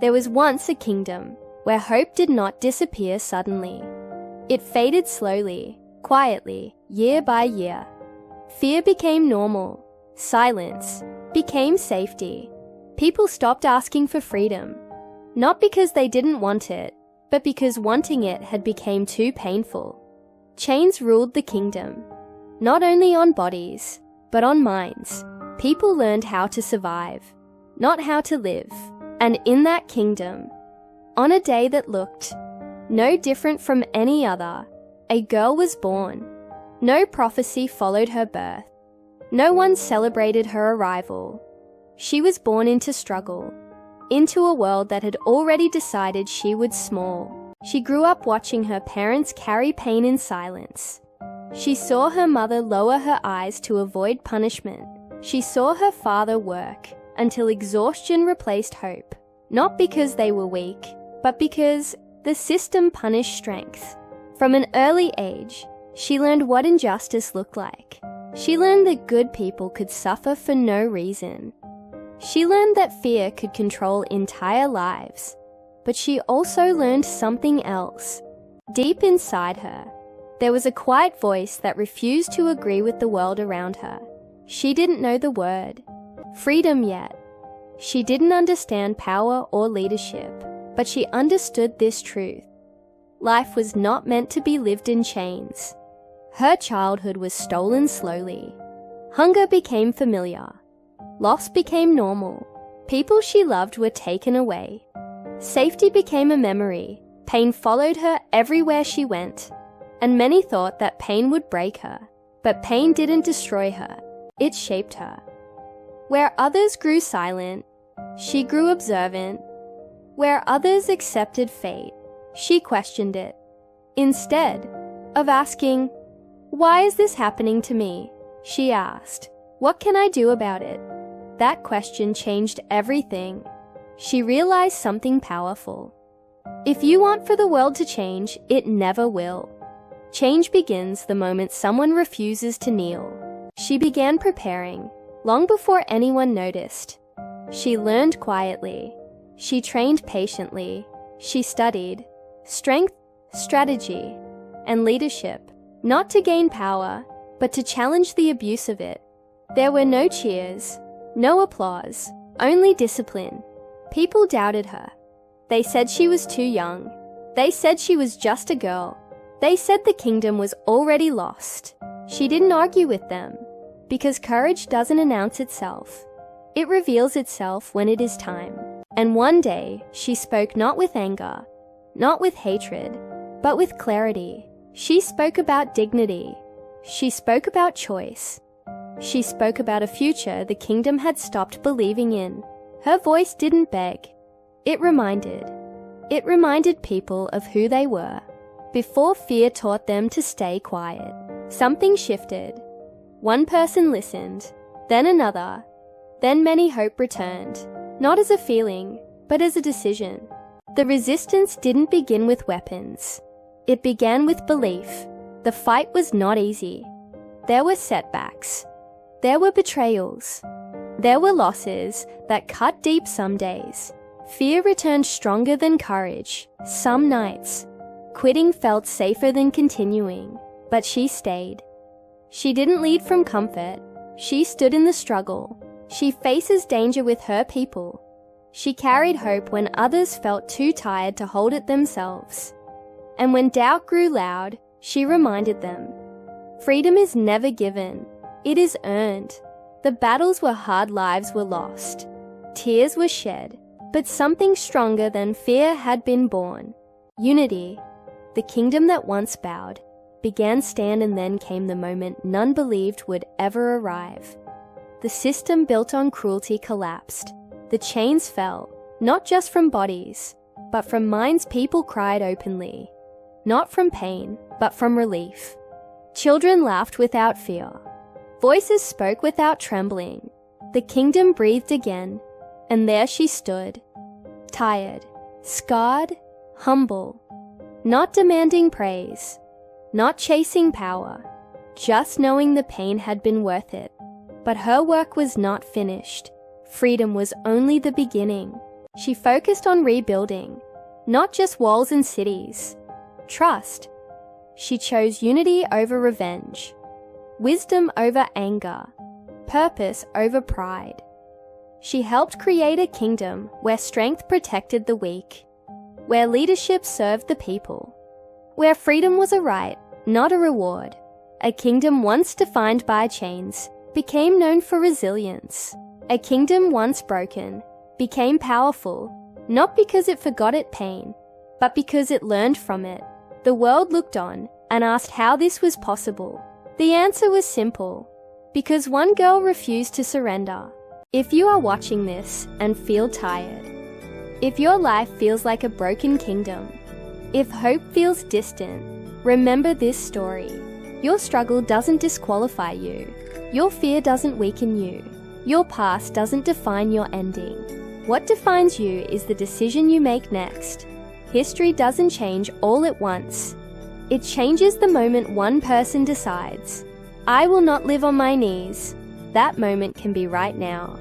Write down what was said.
There was once a kingdom where hope did not disappear suddenly. It faded slowly, quietly, year by year. Fear became normal. Silence became safety. People stopped asking for freedom, not because they didn't want it, but because wanting it had become too painful. Chains ruled the kingdom, not only on bodies, but on minds. People learned how to survive, not how to live. And in that kingdom, on a day that looked no different from any other, a girl was born. No prophecy followed her birth. No one celebrated her arrival. She was born into struggle, into a world that had already decided she would small. She grew up watching her parents carry pain in silence. She saw her mother lower her eyes to avoid punishment. She saw her father work until exhaustion replaced hope, not because they were weak, but because the system punished strength. From an early age, she learned what injustice looked like. She learned that good people could suffer for no reason. She learned that fear could control entire lives. But she also learned something else. Deep inside her, there was a quiet voice that refused to agree with the world around her. She didn't know the word freedom yet. She didn't understand power or leadership, but she understood this truth. Life was not meant to be lived in chains. Her childhood was stolen slowly. Hunger became familiar. Loss became normal. People she loved were taken away. Safety became a memory. Pain followed her everywhere she went. And many thought that pain would break her. But pain didn't destroy her. It shaped her. Where others grew silent, she grew observant. Where others accepted fate, she questioned it. Instead of asking, "Why is this happening to me?" she asked, "What can I do about it?" That question changed everything. She realized something powerful. If you want for the world to change, it never will. Change begins the moment someone refuses to kneel. She began preparing, long before anyone noticed. She learned quietly. She trained patiently. She studied strength, strategy, and leadership, not to gain power, but to challenge the abuse of it. There were no cheers, no applause, only discipline. People doubted her. They said she was too young. They said she was just a girl. They said the kingdom was already lost. She didn't argue with them, because courage doesn't announce itself. It reveals itself when it is time. And one day, she spoke not with anger, not with hatred, but with clarity. She spoke about dignity. She spoke about choice. She spoke about a future the kingdom had stopped believing in. Her voice didn't beg. It reminded. It reminded people of who they were. Before fear taught them to stay quiet, something shifted. One person listened, then another, then many hope returned. Not as a feeling, but as a decision. The resistance didn't begin with weapons. It began with belief. The fight was not easy. There were setbacks. There were betrayals. There were losses that cut deep some days. Fear returned stronger than courage. Some nights, quitting felt safer than continuing, but she stayed. She didn't lead from comfort. She stood in the struggle. She faces danger with her people. She carried hope when others felt too tired to hold it themselves. And when doubt grew loud, she reminded them, freedom is never given. It is earned. The battles were hard, lives were lost. Tears were shed, but something stronger than fear had been born. Unity. The kingdom that once bowed began stand, and then came the moment none believed would ever arrive. The system built on cruelty collapsed. The chains fell, not just from bodies, but from minds. People cried openly, not from pain, but from relief. Children laughed without fear. Voices spoke without trembling. The kingdom breathed again, and there she stood, tired, scarred, humble, not demanding praise, not chasing power, just knowing the pain had been worth it. But her work was not finished. Freedom was only the beginning. She focused on rebuilding, not just walls and cities. Trust. She chose unity over revenge, wisdom over anger, purpose over pride. She helped create a kingdom where strength protected the weak, where leadership served the people, where freedom was a right, not a reward. A kingdom once defined by chains became known for resilience. A kingdom once broken became powerful, not because it forgot its pain, but because it learned from it. The world looked on and asked how this was possible. The answer was simple: because one girl refused to surrender. If you are watching this and feel tired, if your life feels like a broken kingdom, if hope feels distant, remember this story. Your struggle doesn't disqualify you. Your fear doesn't weaken you. Your past doesn't define your ending. What defines you is the decision you make next. History doesn't change all at once. It changes the moment one person decides, "I will not live on my knees." That moment can be right now.